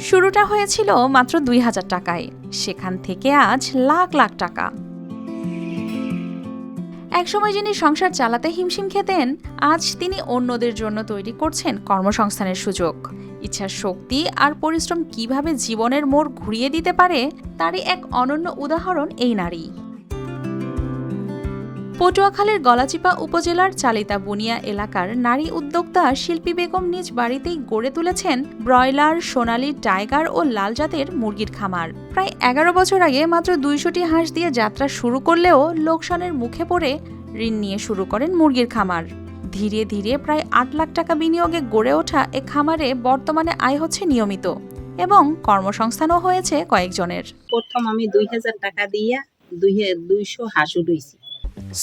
শুরুটা হয়েছিল মাত্র ২,০০০ টাকায়, সেখান থেকে আজ লাখ লাখ টাকা। একসময় যিনি সংসার চালাতে হিমশিম খেতেন, আজ তিনি অন্যদের জন্য তৈরি করছেন কর্মসংস্থানের সুযোগ। ইচ্ছার শক্তি আর পরিশ্রম কিভাবে জীবনের মোড় ঘুরিয়ে দিতে পারে তারই এক অনন্য উদাহরণ এই নারী। পটুয়াখালীর গলাচিপা উপজেলার চালিতা বুনিয়া এলাকার নারী উদ্যোক্তা শিল্পী বেগম নিজ বাড়িতেই গড়ে তুলেছেন ব্রয়লার, সোনালী, টাইগার ও লাল জাতের মুরগির খামার। প্রায় ১১ বছর আগে মাত্র ২০০টি হাঁস দিয়ে যাত্রা শুরু করলেও লোকসানের মুখে পড়ে ঋণ নিয়ে শুরু করেন মুরগির খামার। ধীরে ধীরে প্রায় ৮ লাখ টাকা বিনিয়োগে গড়ে ওঠা এ খামারে বর্তমানে আয় হচ্ছে নিয়মিত এবং কর্মসংস্থানও হয়েছে কয়েকজনের। প্রথম আমি ২,০০০ টাকা দিয়ে ২০০ হাঁস উঠাইছি।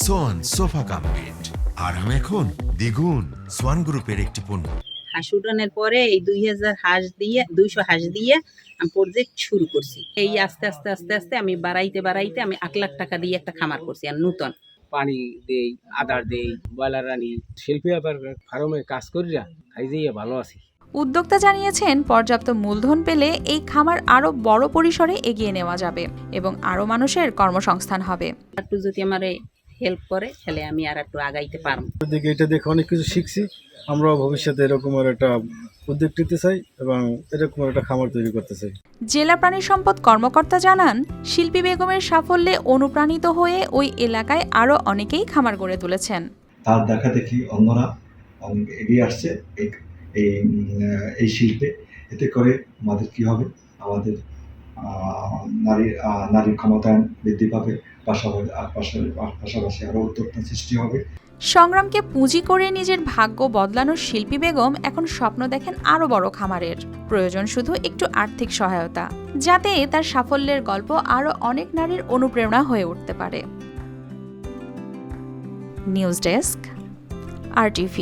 সোয়ান সোফা কাম বেড, আরাম এখন দ্বিগুণ। সোয়ান গ্রুপের একটি পণ্য। হাঁস উঠানোর পরে এই ২০০০ হাঁস দিয়ে ২০০ হাঁস দিয়ে আমি প্রজেক্ট শুরু করছি। এই আস্তে আস্তে আস্তে আস্তে আমি বাড়াইতে আমি ৮ লাখ টাকা দিয়ে একটা খামার করছি আর নতুন। পানি দেই, আদার দেই, বয়লার রানি, শিল্পী আবার ফার্মে কাজ করিয়া খাই যাইয়া ভালো আছি। উদ্যোক্তা জানিয়েছেন, পর্যাপ্ত মূলধন পেলে এই খামার আরও বড় পরিসরে এগিয়ে নেওয়া যাবে এবং আরও মানুষের কর্মসংস্থান হবে। একটু যদি আমার হেল্প করে তাহলে আমি আর একটু আগাইতে পারবো। এটা দেখে অনেক কিছু শিখছি। আমরা ভবিষ্যতে এরকমের একটা উদ্যোগ নিতে চাই এবং এরকমের একটা খামার তৈরি করতে চাই। জেলা প্রাণী সম্পদ কর্মকর্তা জানান, শিল্পী বেগমের সাফল্যে অনুপ্রাণিত হয়ে ওই এলাকায় আরও অনেকেই খামার গড়ে তুলেছেন। তার দেখা দেখি অন্যরা অনেক এগিয়ে আসছে এই শিল্পে। এতে করে আমাদের কি হবে, আমাদের নারীর ক্ষমতায়ন বৃদ্ধি পাবে, পাশাপাশি আরও উদ্যোক্তা সৃষ্টি হবে। সংগ্রামকে পুঁজি করে নিজের ভাগ্য বদলানোর শিল্পী বেগম এখন স্বপ্ন দেখেন আরও বড় খামারের। প্রয়োজন শুধু একটু আর্থিক সহায়তা, যাতে তার সাফল্যের গল্প আরও অনেক নারীর অনুপ্রেরণা হয়ে উঠতে পারে। News desk, RTV।